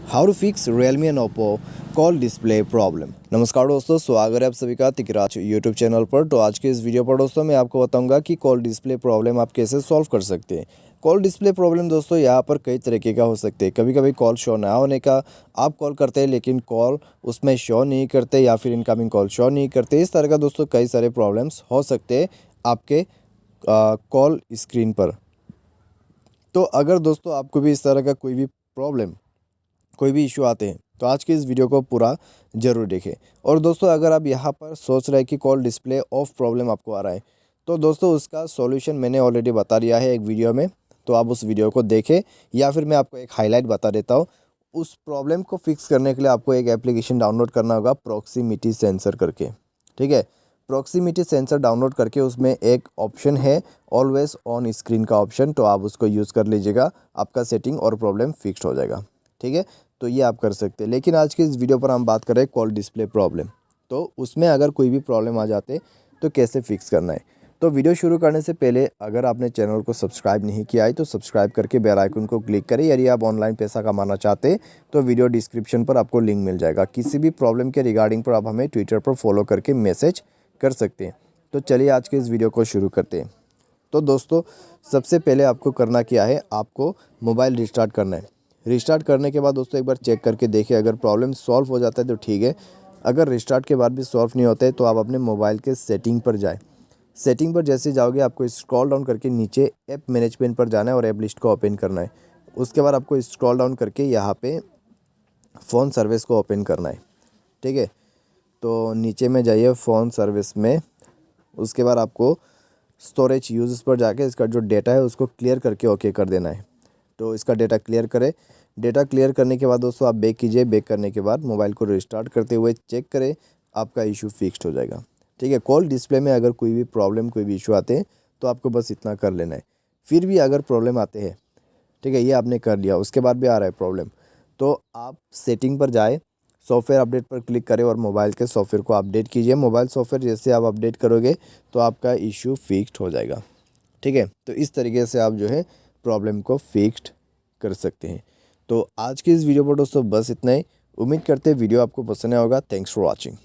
How to fix Realme and Oppo call display problem. नमस्कार दोस्तों, स्वागत है आप सभी का तिकराज यूट्यूब चैनल पर। तो आज के इस वीडियो पर दोस्तों मैं आपको बताऊंगा कि कॉल डिस्प्ले प्रॉब्लम आप कैसे सॉल्व कर सकते हैं। कॉल डिस्प्ले प्रॉब्लम दोस्तों यहाँ पर कई तरीके का हो सकते हैं। कभी कभी कॉल शो ना होने का, आप कॉल करते हैं लेकिन कॉल उसमें शो नहीं करते, या फिर इनकमिंग कॉल शो नहीं करते। इस तरह का दोस्तों कई सारे प्रॉब्लम्स हो सकते हैं आपके कॉल स्क्रीन पर। तो अगर दोस्तों आपको भी इस तरह का कोई भी इशू आते हैं तो आज के इस वीडियो को पूरा ज़रूर देखें। और दोस्तों अगर आप यहाँ पर सोच रहे हैं कि कॉल डिस्प्ले ऑफ प्रॉब्लम आपको आ रहा है, तो दोस्तों उसका सॉल्यूशन मैंने ऑलरेडी बता दिया है एक वीडियो में, तो आप उस वीडियो को देखें। या फिर मैं आपको एक हाईलाइट बता देता हूँ। उस प्रॉब्लम को फिक्स करने के लिए आपको एक एप्लीकेशन डाउनलोड करना होगा, प्रॉक्सिमिटी सेंसर करके। ठीक है, प्रॉक्सिमिटी सेंसर डाउनलोड करके उसमें एक ऑप्शन है ऑलवेज ऑन स्क्रीन का ऑप्शन, तो आप उसको यूज़ कर लीजिएगा, आपका सेटिंग और प्रॉब्लम फिक्स हो जाएगा। ठीक है, तो ये आप कर सकते हैं। लेकिन आज की इस वीडियो पर हम बात कर रहे हैं कॉल डिस्प्ले प्रॉब्लम। तो उसमें अगर कोई भी प्रॉब्लम आ जाते तो कैसे फिक्स करना है। तो वीडियो शुरू करने से पहले अगर आपने चैनल को सब्सक्राइब नहीं किया है तो सब्सक्राइब करके बेल आइकन को क्लिक करें। यदि आप ऑनलाइन पैसा कमाना चाहते हैं तो वीडियो डिस्क्रिप्शन पर आपको लिंक मिल जाएगा। किसी भी प्रॉब्लम के रिगार्डिंग पर आप हमें ट्विटर पर फॉलो करके मैसेज कर सकते हैं। तो चलिए आज के इस वीडियो को शुरू करते हैं। तो दोस्तों सबसे पहले आपको करना क्या है, आपको मोबाइल रिस्टार्ट करना है। रिस्टार्ट करने के बाद दोस्तों एक बार चेक करके देखिए, अगर प्रॉब्लम सॉल्व हो जाता है तो ठीक है। अगर रिस्टार्ट के बाद भी सॉल्व नहीं होता है तो आप अपने मोबाइल के सेटिंग पर जाएं। सेटिंग पर जैसे जाओगे आपको स्क्रॉल डाउन करके नीचे ऐप मैनेजमेंट पर जाना है और ऐप लिस्ट को ओपन करना है। उसके बाद आपको स्क्रॉल डाउन करके यहाँ पे फ़ोन सर्विस को ओपन करना है। ठीक है, तो नीचे में जाइए फ़ोन सर्विस में। उसके बाद आपको स्टोरेज यूज़ पर जाके इसका जो डेटा है उसको क्लियर करके ओके कर देना है। तो इसका डेटा क्लियर करें। डेटा क्लियर करने के बाद दोस्तों आप बैक कीजिए। बैक करने के बाद मोबाइल को रिस्टार्ट करते हुए चेक करें, आपका इशू फिक्स्ड हो जाएगा। ठीक है, कॉल डिस्प्ले में अगर कोई भी प्रॉब्लम कोई भी इशू आते हैं तो आपको बस इतना कर लेना है। फिर भी अगर प्रॉब्लम आते हैं, ठीक है, ये आपने कर लिया, उसके बाद भी आ रहा है प्रॉब्लम, तो आप सेटिंग पर जाए, सॉफ्टवेयर अपडेट पर क्लिक करें और मोबाइल के सॉफ्टवेयर को अपडेट कीजिए। मोबाइल सॉफ्टवेयर जैसे आप अपडेट करोगे तो आपका इशू फिक्स्ड हो जाएगा। ठीक है, तो इस तरीके से आप जो है प्रॉब्लम को फिक्स्ड कर सकते हैं। तो आज की इस वीडियो पर दोस्तों बस इतना ही। उम्मीद करते हैं वीडियो आपको पसंद आया होगा। Thanks for watching.